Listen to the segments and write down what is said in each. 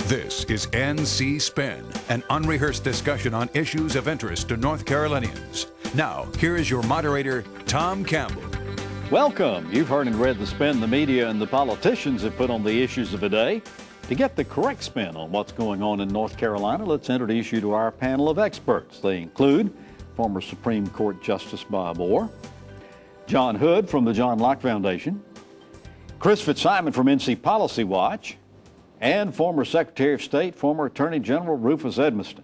This is NC Spin, an unrehearsed discussion on issues of interest to North Carolinians. Now, here is your moderator, Tom Campbell. Welcome. You've heard and read the spin the media and the politicians have put on the issues of the day. To get the correct spin on what's going on in North Carolina, let's introduce you to our panel of experts. They include former Supreme Court Justice Bob Orr, John Hood from the John Locke Foundation, Chris Fitzimon from NC Policy Watch, and former Secretary of State, former Attorney General Rufus Edmisten.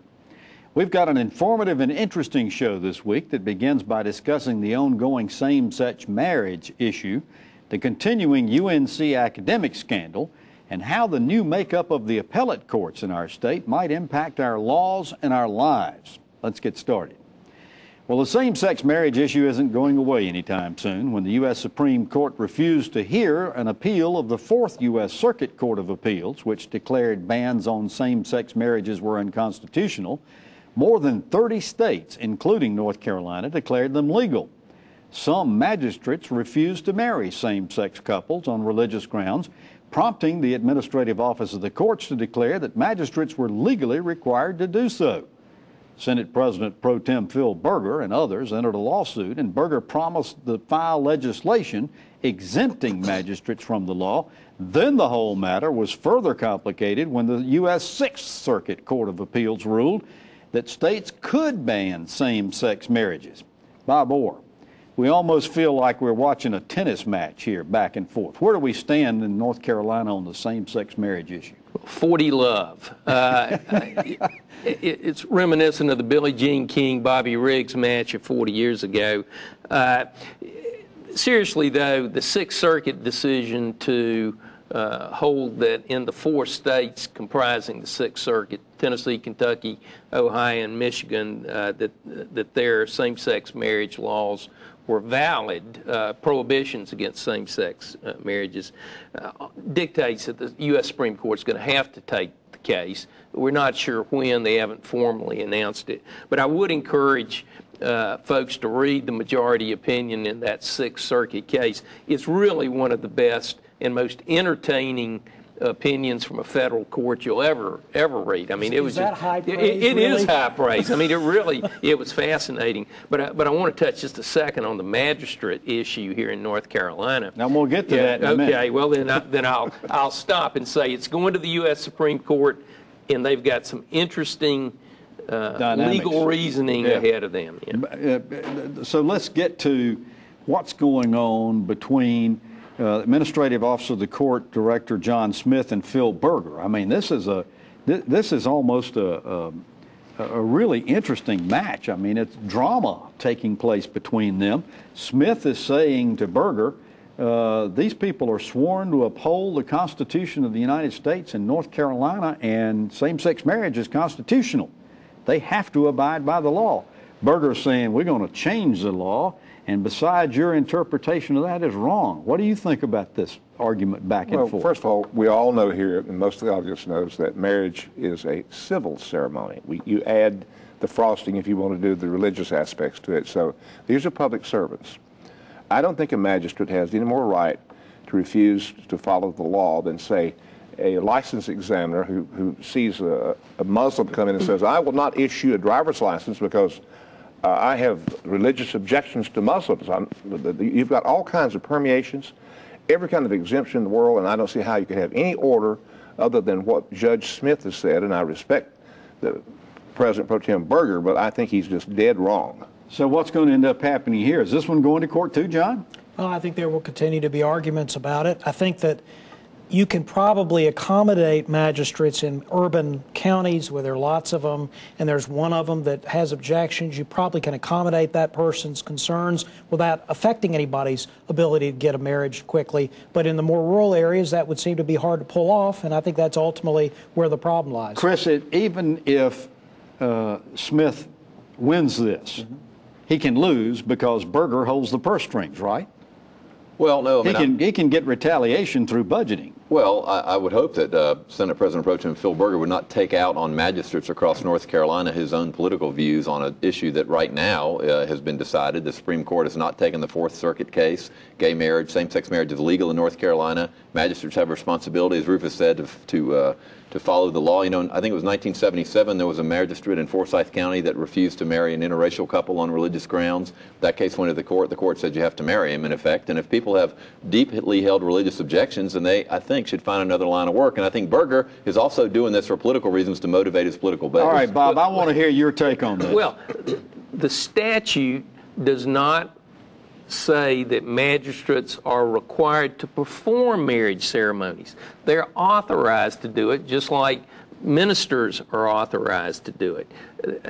We've got an informative and interesting show this week that begins by discussing the ongoing same-sex marriage issue, the continuing UNC academic scandal, and how the new makeup of the appellate courts in our state might impact our laws and our lives. Let's get started. Well, the same-sex marriage issue isn't going away anytime soon. When the U.S. Supreme Court refused to hear an appeal of the Fourth U.S. Circuit Court of Appeals, which declared bans on same-sex marriages were unconstitutional, more than 30 states, including North Carolina, declared them legal. Some magistrates refused to marry same-sex couples on religious grounds, prompting the Administrative Office of the Courts to declare that magistrates were legally required to do so. Senate President Pro Tem Phil Berger and others entered a lawsuit, and Berger promised to file legislation exempting magistrates from the law. Then the whole matter was further complicated when the U.S. Sixth Circuit Court of Appeals ruled that states could ban same-sex marriages. Bob Orr, we almost feel like we're watching a tennis match here, back and forth. Where do we stand in North Carolina on the same-sex marriage issue? 40 love. It's reminiscent of the Billie Jean King, Bobby Riggs match of 40 years ago. Seriously, though, the Sixth Circuit decision to hold that in the 4 states comprising the Sixth Circuit, Tennessee, Kentucky, Ohio, and Michigan, that their same-sex marriage laws were valid, prohibitions against same-sex marriages, dictates that the U.S. Supreme Court is going to have to take the case. We're not sure when. They haven't formally announced it. But I would encourage folks to read the majority opinion in that Sixth Circuit case. It's really one of the best and most entertaining opinions from a federal court you'll ever read. I mean, it was that high praise, it really? is high praise. I mean, it was fascinating. But I want to touch just a second on the magistrate issue here in North Carolina. Now we'll get to that in a minute. Okay, well then I'll stop and say it's going to the U.S. Supreme Court, and they've got some interesting legal reasoning ahead of them. Yeah. So let's get to what's going on between Administrative Office of the Court Director John Smith and Phil Berger. I mean, this is almost a really interesting match. I mean, it's drama taking place between them. Smith is saying to Berger, these people are sworn to uphold the Constitution of the United States in North Carolina, and same-sex marriage is constitutional. They have to abide by the law. Berger is saying, we're going to change the law, and besides, your interpretation of that is wrong. What do you think about this argument back and forth? Well, first of all, we all know here, and most of the audience knows, that marriage is a civil ceremony. You add the frosting if you want to do the religious aspects to it. So these are public servants. I don't think a magistrate has any more right to refuse to follow the law than, say, a licensed examiner who sees a Muslim come in and says, I will not issue a driver's license because I have religious objections to Muslims. You've got all kinds of permeations, every kind of exemption in the world, and I don't see how you could have any order other than what Judge Smith has said, and I respect the President Pro Tem Berger, but I think he's just dead wrong. So what's going to end up happening here? Is this one going to court too, John? Well, I think there will continue to be arguments about it. I think that you can probably accommodate magistrates in urban counties where there are lots of them, and there's one of them that has objections. You probably can accommodate that person's concerns without affecting anybody's ability to get a marriage quickly. But in the more rural areas, that would seem to be hard to pull off, and I think that's ultimately where the problem lies. Chris, even if Smith wins this, he can lose because Berger holds the purse strings, right? Well, no, I mean, he can get retaliation through budgeting. Well, I would hope that Senate President Pro Tem Phil Berger would not take out on magistrates across North Carolina his own political views on an issue that right now has been decided. The Supreme Court has not taken the Fourth Circuit case. Gay marriage, same-sex marriage is legal in North Carolina. magistrates have a responsibility, as Rufus said, to follow the law. You know, I think it was 1977, there was a magistrate in Forsyth County that refused to marry an interracial couple on religious grounds. That case went to the court. The court said you have to marry him, in effect. And if people have deeply held religious objections, then they, I think, should find another line of work. And I think Berger is also doing this for political reasons to motivate his political base. All right, Bob, I want to hear your take on this. Well, the statute does not say that magistrates are required to perform marriage ceremonies. They're authorized to do it, just like ministers are authorized to do it.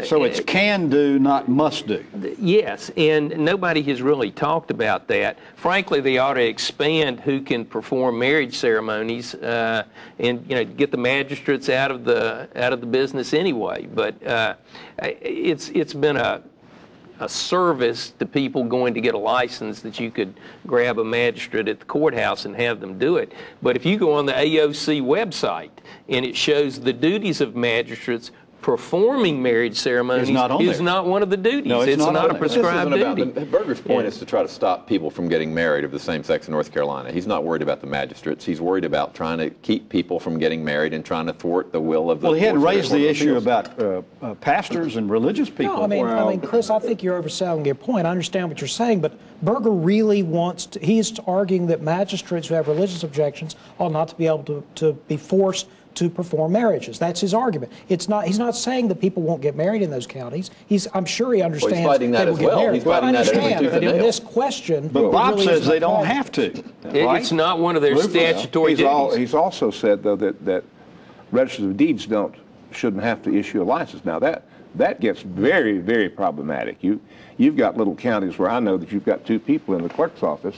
So it's can do, not must do. Yes, and nobody has really talked about that. Frankly, they ought to expand who can perform marriage ceremonies, and get the magistrates out of the business anyway. But it's been a service to people going to get a license that you could grab a magistrate at the courthouse and have them do it. But if you go on the AOC website and it shows the duties of magistrates, performing marriage ceremonies is not one of the duties. No, it's not a prescribed duty. Berger's point is to try to stop people from getting married of the same sex in North Carolina. He's not worried about the magistrates. He's worried about trying to keep people from getting married and trying to thwart the will of the... Well, he hadn't raised the issue about pastors and religious people. No, I mean, Chris, I think you're overselling your point. I understand what you're saying, but Berger really wants to... He's arguing that magistrates who have religious objections ought not to be able to be forced to perform marriages. That's his argument. It's not. He's not saying that people won't get married in those counties. I'm sure he understands. Well, he's fighting that as well. He's fighting that understand, but in this question, but Bob really says they don't have to. Right? It's not one of their statutory duties. He's also said, though, that registers of deeds shouldn't have to issue a license. Now that gets very, very problematic. You've got little counties where I know that you've got two people in the clerk's office,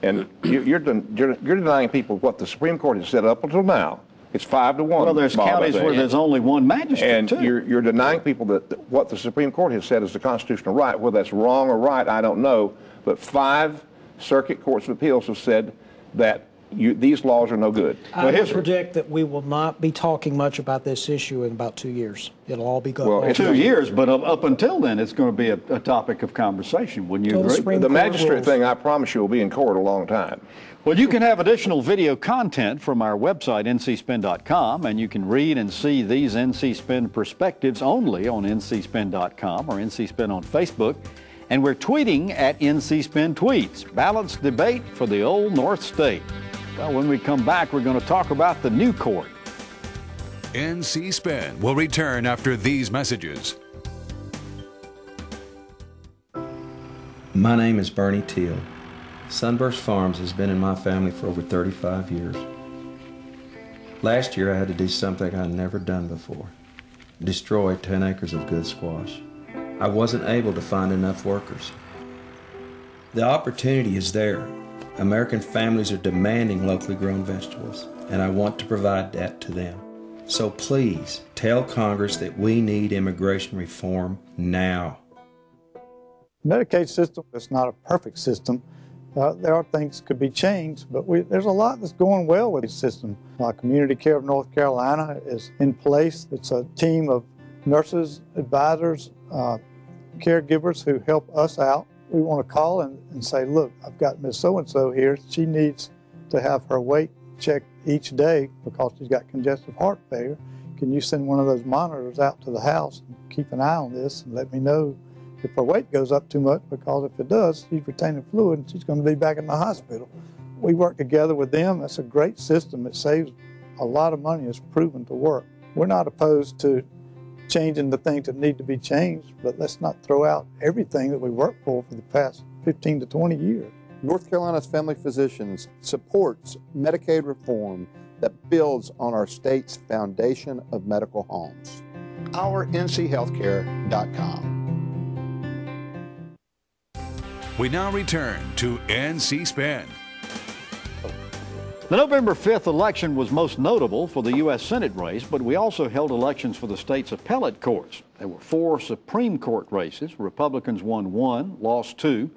and you're denying people what the Supreme Court has set up until now. It's 5-1. Well, there's counties where there's only one magistrate, and too. You're denying people that what the Supreme Court has said is the constitutional right. Whether that's wrong or right, I don't know. But 5 circuit courts of appeals have said that these laws are no good. I would predict that we will not be talking much about this issue in about 2 years. It'll all be gone. Well, 2 years, but up until then, it's going to be a topic of conversation. Wouldn't you agree? The magistrate thing, I promise you, will be in court a long time. Well, you can have additional video content from our website, ncspin.com, and you can read and see these NC Spin perspectives only on ncspin.com or NCSpin on Facebook. And we're tweeting at NCSpin Tweets. Balanced debate for the Old North State. Well, when we come back, we're going to talk about the new court. NC Spin will return after these messages. My name is Bernie Teal. Sunburst Farms has been in my family for over 35 years. Last year I had to do something I'd never done before. Destroy 10 acres of good squash. I wasn't able to find enough workers. The opportunity is there. American families are demanding locally grown vegetables, and I want to provide that to them. So please tell Congress that we need immigration reform now. Medicaid system is not a perfect system. There are things that could be changed, but there's a lot that's going well with the system. Community Care of North Carolina is in place. It's a team of nurses, advisors, caregivers who help us out. We want to call and say, look, I've got Miss So-and-so here. She needs to have her weight checked each day because she's got congestive heart failure. Can you send one of those monitors out to the house and keep an eye on this and let me know if her weight goes up too much, because if it does, she's retaining fluid and she's going to be back in the hospital. We work together with them. That's a great system. It saves a lot of money. It's proven to work. We're not opposed to changing the things that need to be changed, but let's not throw out everything that we worked for the past 15 to 20 years. North Carolina's Family Physicians supports Medicaid reform that builds on our state's foundation of medical homes. OurNCHealthcare.com. We now return to NC Spin. The November 5th election was most notable for the U.S. Senate race, but we also held elections for the state's appellate courts. There were 4 Supreme Court races. Republicans won 1, lost 2,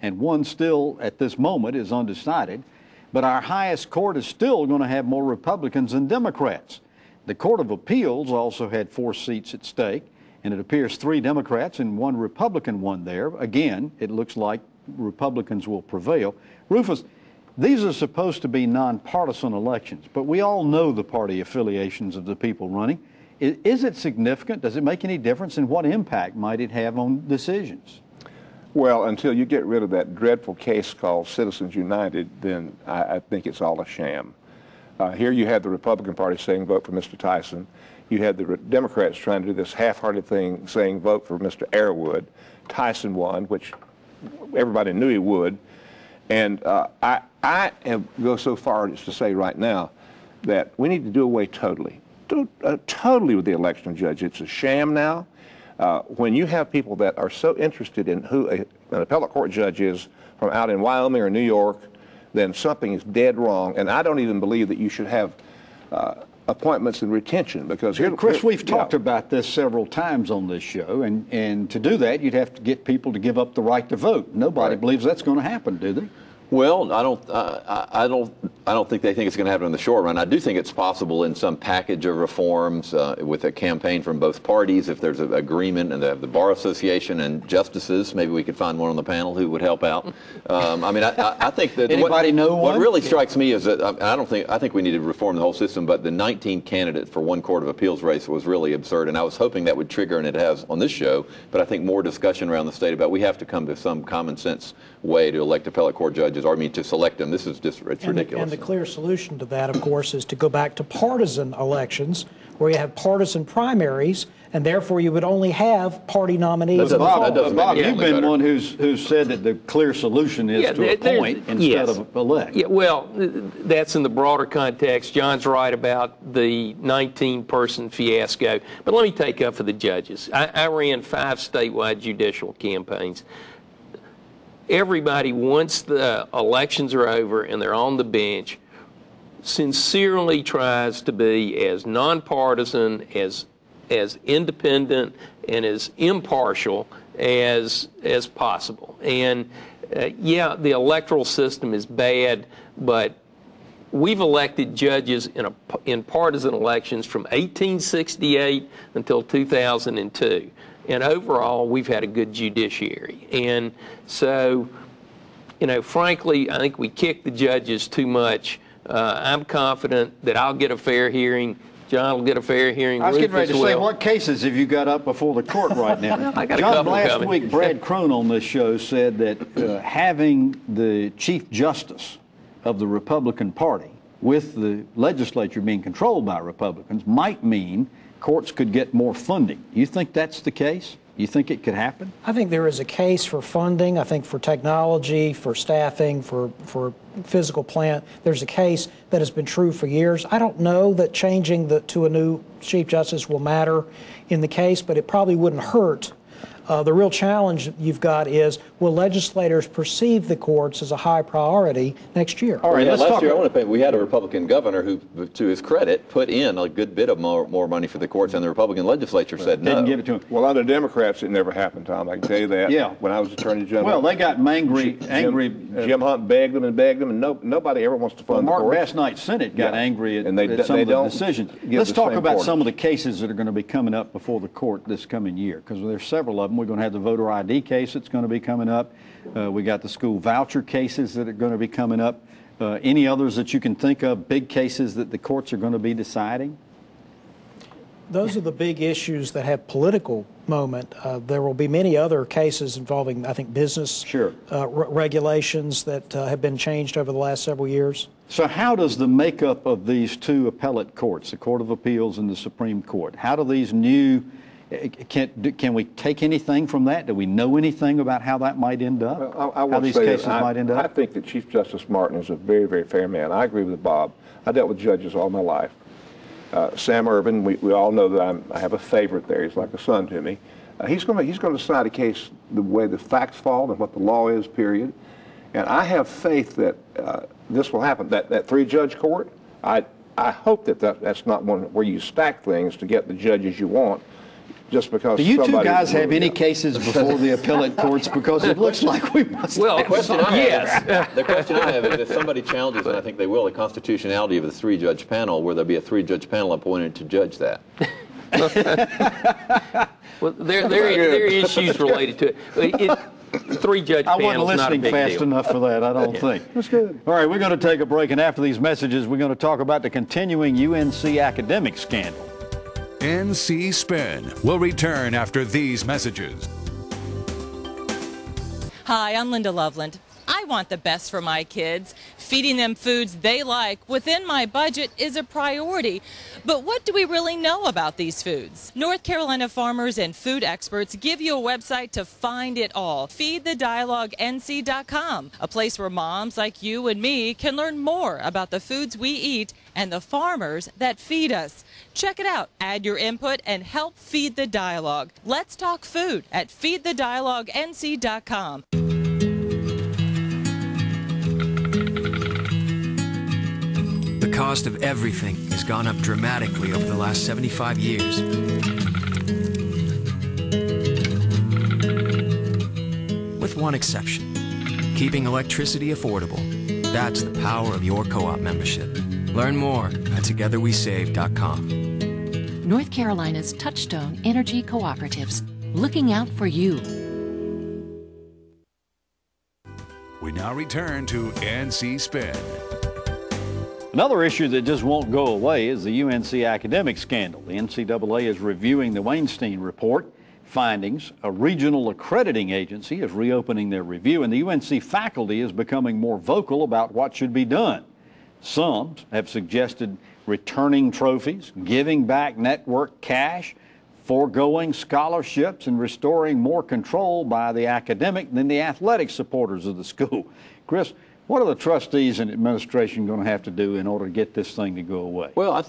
and 1 still at this moment is undecided. But our highest court is still going to have more Republicans than Democrats. The Court of Appeals also had 4 seats at stake, and it appears 3 Democrats and 1 Republican won there. Again, it looks like Republicans will prevail. Rufus, these are supposed to be nonpartisan elections, but we all know the party affiliations of the people running. Is it significant? Does it make any difference? And what impact might it have on decisions? Well, until you get rid of that dreadful case called Citizens United, then I think it's all a sham. Here you had the Republican Party saying vote for Mr. Tyson. You had the Democrats trying to do this half-hearted thing saying vote for Mr. Airwood. Tyson won, which everybody knew he would. And I go so far as to say right now that we need to do away totally with the election judge. It's a sham now. When you have people that are so interested in who an appellate court judge is from out in Wyoming or New York, then something is dead wrong. And I don't even believe that you should have appointments and retention, because Chris, we've talked about this several times on this show, and to do that, you'd have to get people to give up the right to vote. Nobody believes that's going to happen, do they? Well, I don't think they think it's going to happen in the short run. I do think it's possible in some package of reforms with a campaign from both parties. If there's an agreement, and the Bar Association and justices, maybe we could find one on the panel who would help out. I mean, I think that what really strikes me is that I think we need to reform the whole system. But the 19 candidate for one Court of Appeals race was really absurd, and I was hoping that would trigger, and it has on this show. But I think more discussion around the state about we have to come to some common sense way to elect appellate court judges. Or I mean, to select them. This is just, it's ridiculous. And the clear solution to that, of course, is to go back to partisan elections, where you have partisan primaries, and therefore you would only have party nominees. Bob, you've been one who's said that the clear solution is to appoint instead of elect. Yeah, well, that's in the broader context. John's right about the 19-person fiasco. But let me take up for the judges. I ran 5 statewide judicial campaigns. Everybody, once the elections are over and they're on the bench, sincerely tries to be as nonpartisan, as independent, and as impartial as possible. And yeah, the electoral system is bad, but we've elected judges in partisan elections from 1868 until 2002. And overall, we've had a good judiciary. And so, you know, frankly, I think we kick the judges too much. I'm confident that I'll get a fair hearing. John will get a fair hearing. I was getting ready to say, what cases have you got up before the court right now? I got a John, couple last coming. week, Brad Crone on this show said that having the Chief Justice of the Republican Party with the legislature being controlled by Republicans might mean courts could get more funding. You think that's the case? You think it could happen? I think there is a case for funding. I think for technology, for staffing, for physical plant, there's a case that has been true for years. I don't know that changing to a new Chief Justice will matter in the case, but it probably wouldn't hurt. The real challenge you've got is, will legislators perceive the courts as a high priority next year? All right, last year we had a Republican governor who, to his credit, put in a good bit of more money for the courts, and the Republican legislature said no. Didn't give it to him. Well, under Democrats, it never happened, Tom. I can tell you that. Yeah. When I was Attorney General. Well, they got angry. Jim Hunt begged them, and nobody ever wants to fund the courts. Mark Bass Knight's Senate got angry at some of the decisions. Let's talk about some of the cases that are going to be coming up before the court this coming year, because there's several of them. We're going to have the voter ID case that's going to be coming up. We got the school voucher cases that are going to be coming up. Any others that you can think of, big cases that the courts are going to be deciding? Those are the big issues that have political moment. There will be many other cases involving, I think, business regulations that have been changed over the last several years. So how does the makeup of these two appellate courts, the Court of Appeals and the Supreme Court, how do these new, can we take anything from that? Do we know anything about how that might end up? Well, how these cases might end up? I think that Chief Justice Martin is a very, very fair man. I agree with Bob. I dealt with judges all my life. Sam Urban, we all know that I have a favorite there. He's like a son to me. He's going to decide a case the way the facts fall and what the law is, period. And I have faith that this will happen. That 3-judge court, I hope that's not one where you stack things to get the judges you want. Just because. Do you two guys have any cases before the appellate courts? Because it looks like we must. Well, the question I have is if somebody challenges, and I think they will, the constitutionality of the 3-judge panel, will there be a 3-judge panel appointed to judge that? Well, there are issues related to it. 3-judge I panel wasn't is not a listening big fast deal. enough for that, I don't think. That's good. All right, we're going to take a break, and after these messages, we're going to talk about the continuing UNC academic scandal. NC Spin will return after these messages. Hi, I'm Linda Loveland. I want the best for my kids. Feeding them foods they like within my budget is a priority. But what do we really know about these foods? North Carolina farmers and food experts give you a website to find it all. FeedTheDialogueNC.com, a place where moms like you and me can learn more about the foods we eat and the farmers that feed us. Check it out. Add your input and help feed the dialogue. Let's talk food at FeedTheDialogueNC.com. The cost of everything has gone up dramatically over the last 75 years. With one exception, keeping electricity affordable. That's the power of your co-op membership. Learn more at togetherwesave.com. North Carolina's Touchstone Energy Cooperatives, looking out for you. We now return to NC Spin. Another issue that just won't go away is the UNC academic scandal. The NCAA is reviewing the Weinstein report findings. A regional accrediting agency is reopening their review, and the UNC faculty is becoming more vocal about what should be done. Some have suggested returning trophies, giving back network cash, foregoing scholarships, and restoring more control by the academic than the athletic supporters of the school. Chris, what are the trustees and administration going to have to do in order to get this thing to go away? Well,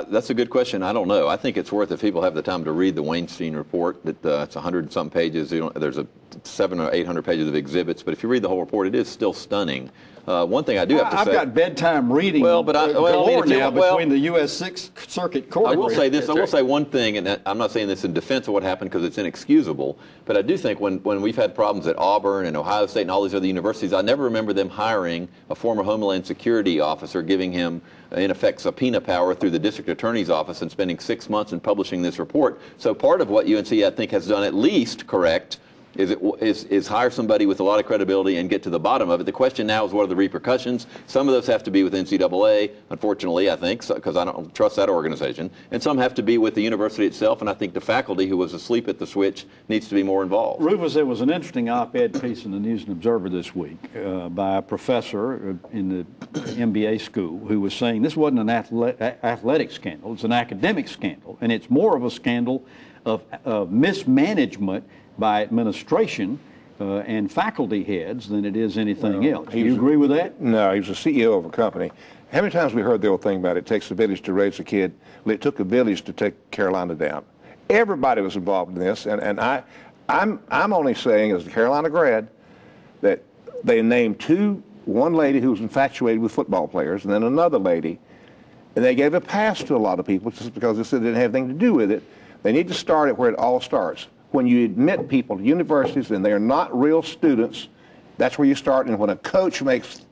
that's a good question. I don't know. I think it's worth, if people have the time to read the Weinstein report, that it's 100-some pages. There's 700 or 800 pages of exhibits, but if you read the whole report, it is still stunning. One thing I do have to say... I've got bedtime reading between the U.S. Sixth Circuit Court. I will say this. I will say one thing, and I'm not saying this in defense of what happened because it's inexcusable, but I do think when we've had problems at Auburn and Ohio State and all these other universities, I never remember them hiring a former Homeland Security officer, giving him, in effect, subpoena power through the district attorney's office and spending 6 months in publishing this report. So part of what UNC, I think, has done at least correct is hire somebody with a lot of credibility and get to the bottom of it. The question now is, what are the repercussions? Some of those have to be with NCAA, unfortunately, I think, because I don't trust that organization. And some have to be with the university itself, and I think the faculty who was asleep at the switch needs to be more involved. Rufus, there was an interesting op-ed piece in the News and Observer this week by a professor in the MBA school who was saying this wasn't an athletic scandal, it's an academic scandal, and it's more of a scandal of mismanagement by administration and faculty heads than it is anything else. Do you agree with that? No, he was a CEO of a company. How many times we heard the old thing about it takes a village to raise a kid? Well, it took a village to take Carolina down. Everybody was involved in this, and I'm only saying, as a Carolina grad, that they named one lady who was infatuated with football players, and then another lady, and they gave a pass to a lot of people just because they said it didn't have anything to do with it. They need to start at where it all starts. When you admit people to universities and they're not real students, that's where you start. And when a coach makes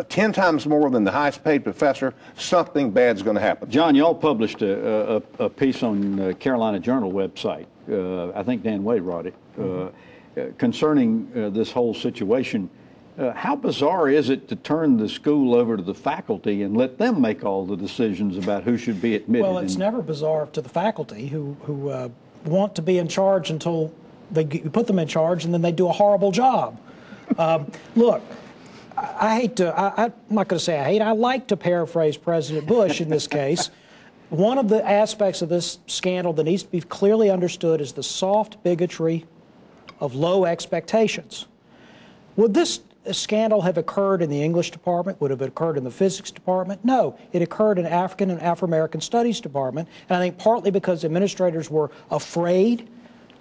10 times more than the highest paid professor, something bad's going to happen. John, y'all published a piece on Carolina Journal website. I think Dan Wade wrote it, concerning this whole situation. How bizarre is it to turn the school over to the faculty and let them make all the decisions about who should be admitted? Well, it's never bizarre to the faculty who want to be in charge until you put them in charge, and then they do a horrible job. Look, I'm not going to say I hate. I like to paraphrase President Bush in this case. One of the aspects of this scandal that needs to be clearly understood is the soft bigotry of low expectations. Would this scandal have occurred in the English department? Would it have occurred in the physics department? No, it occurred in African and Afro-American Studies department, and I think partly because administrators were afraid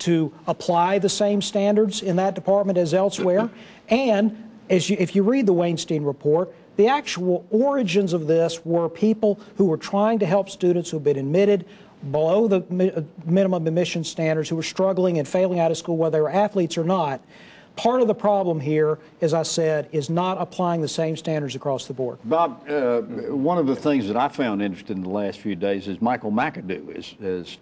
to apply the same standards in that department as elsewhere. And if you read the Weinstein report, the actual origins of this were people who were trying to help students who had been admitted below the minimum admission standards, who were struggling and failing out of school, whether they were athletes or not. part of the problem here, as I said, is not applying the same standards across the board. Bob, one of the things that I found interesting in the last few days is Michael McAdoo has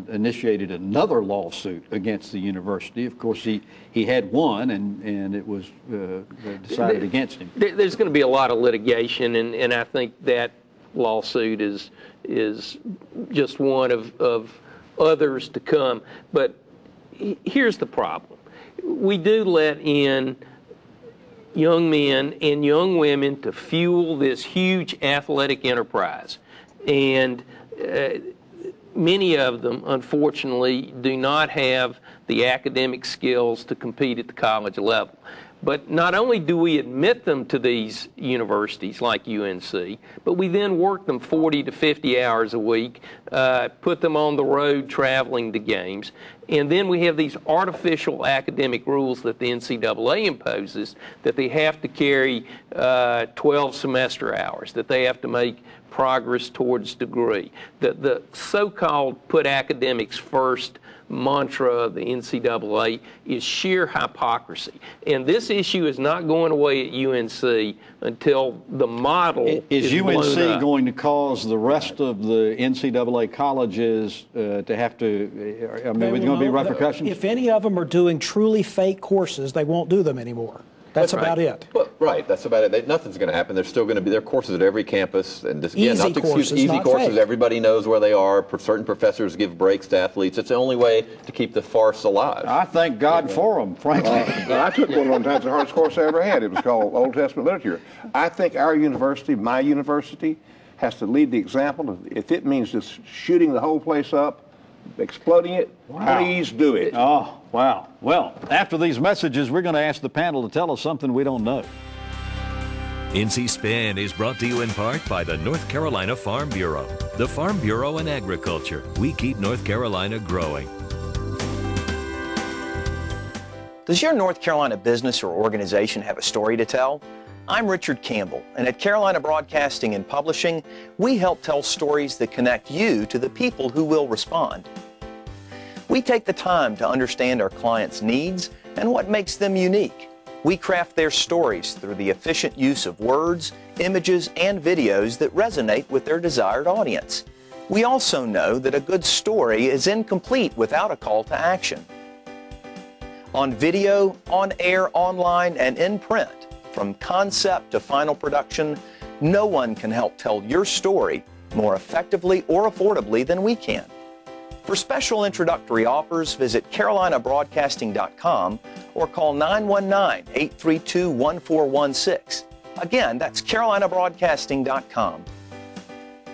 initiated another lawsuit against the university. Of course, he had one, and it was decided against him. There's going to be a lot of litigation, and I think that lawsuit is just one of others to come. But here's the problem. We do let in young men and young women to fuel this huge athletic enterprise. And many of them, unfortunately, do not have the academic skills to compete at the college level. But not only do we admit them to these universities like UNC, but we then work them 40 to 50 hours a week, put them on the road traveling to games, and then we have these artificial academic rules that the NCAA imposes, that they have to carry 12 semester hours, that they have to make progress towards degree. The so-called put academics first mantra of the NCAA is sheer hypocrisy. And this issue is not going away at UNC until the model is UNC blown up. Going to cause the rest of the NCAA colleges to have to, I mean, are there going to be repercussions? If any of them are doing truly fake courses, they won't do them anymore. That's about it. Well, right, that's about it. Nothing's going to happen. There's still going to be courses at every campus, and just, again, not to excuse easy courses. Fake. Everybody knows where they are. Certain professors give breaks to athletes. It's the only way to keep the farce alive. I thank God for them, frankly. I took one time. It's the hardest course I ever had. It was called Old Testament Literature. I think our university, my university, has to lead the example. If it means just shooting the whole place up, exploding it, please do it. Oh, wow. Well, after these messages, we're going to ask the panel to tell us something we don't know. NC Spin is brought to you in part by the North Carolina Farm Bureau. The Farm Bureau and Agriculture. We keep North Carolina growing. Does your North Carolina business or organization have a story to tell? I'm Richard Campbell, and at Carolina Broadcasting and Publishing, we help tell stories that connect you to the people who will respond. We take the time to understand our clients' needs and what makes them unique. We craft their stories through the efficient use of words, images, and videos that resonate with their desired audience. We also know that a good story is incomplete without a call to action. On video, on air, online, and in print, from concept to final production, no one can help tell your story more effectively or affordably than we can. For special introductory offers, visit carolinabroadcasting.com or call 919-832-1416. Again, that's carolinabroadcasting.com.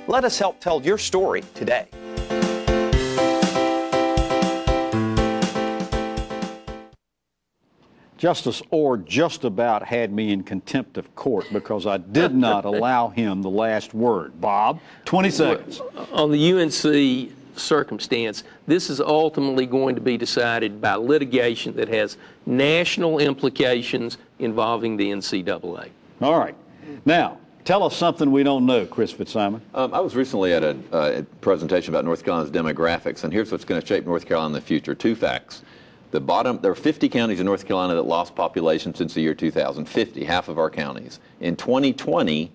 Let us help tell your story today. Justice Orr just about had me in contempt of court because I did not allow him the last word. Bob, 20 seconds. On the UNC circumstance, this is ultimately going to be decided by litigation that has national implications involving the NCAA. All right. Now, tell us something we don't know, Chris Fitzimon. I was recently at a presentation about North Carolina's demographics, and here's what's going to shape North Carolina in the future. Two facts. There are 50 counties in North Carolina that lost population since the year 2000, 50, half of our counties. In 2020,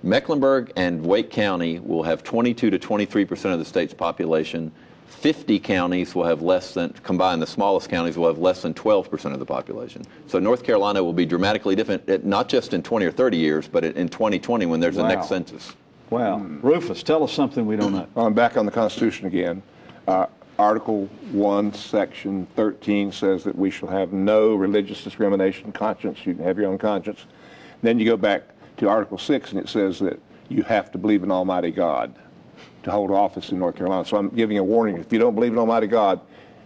Mecklenburg and Wake County will have 22 to 23% of the state's population. 50 counties will have less than, combined, the smallest counties will have less than 12% of the population. So North Carolina will be dramatically different, not just in 20 or 30 years, but in 2020 when there's the next census. Wow. Rufus, tell us something we don't know. I'm back on the Constitution again. Article 1, Section 13 says that we shall have no religious discrimination, conscience. You can have your own conscience. Then you go back to Article 6, and it says that you have to believe in Almighty God to hold office in North Carolina. So I'm giving a warning. If you don't believe in Almighty God,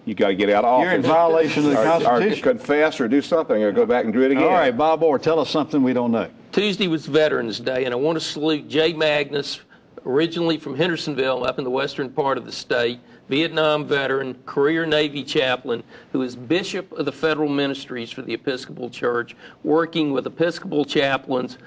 you got to get out of office. You're in violation of the Constitution. Or confess or do something or go back and do it again. All right, Bob Orr, tell us something we don't know. Tuesday was Veterans Day, and I want to salute Jay Magnus, originally from Hendersonville up in the western part of the state, Vietnam veteran, career Navy chaplain, who is Bishop of the Federal Ministries for the Episcopal Church, working with Episcopal chaplains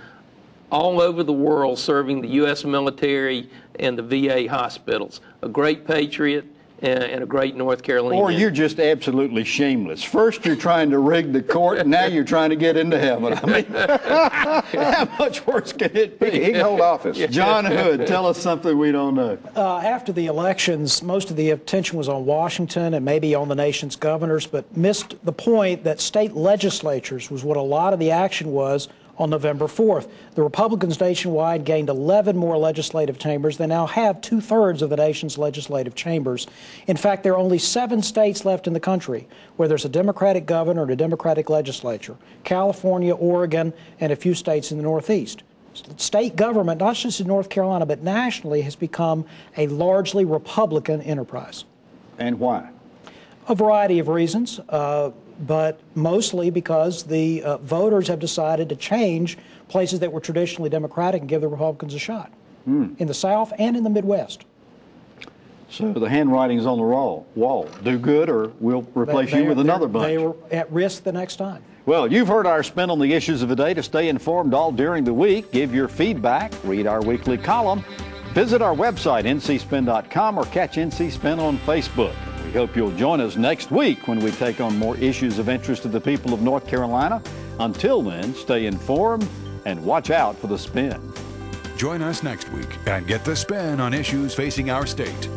all over the world, serving the U.S. military and the VA hospitals. A great patriot, and a great North Carolinian. Or you're just absolutely shameless. First you're trying to rig the court, and now you're trying to get into heaven. I mean, how much worse can it be? He can hold office. John Hood, tell us something we don't know. After the elections, most of the attention was on Washington and maybe on the nation's governors, but missed the point that state legislatures was what a lot of the action was on November 4th. The Republicans nationwide gained 11 more legislative chambers. They now have 2/3 of the nation's legislative chambers. In fact, there are only 7 states left in the country where there's a Democratic governor and a Democratic legislature: California, Oregon, and a few states in the Northeast. State government, not just in North Carolina, but nationally, has become a largely Republican enterprise. And why? A variety of reasons. But mostly because the voters have decided to change places that were traditionally Democratic and give the Republicans a shot in the South and in the Midwest. So the handwriting's on the wall. Do good, or we'll replace you with another bunch. They were at risk the next time. Well, you've heard our spin on the issues of the day. To stay informed all during the week, give your feedback, read our weekly column, visit our website, ncspin.com, or catch NC Spin on Facebook. We hope you'll join us next week when we take on more issues of interest to the people of North Carolina. Until then, stay informed and watch out for the spin. Join us next week and get the spin on issues facing our state.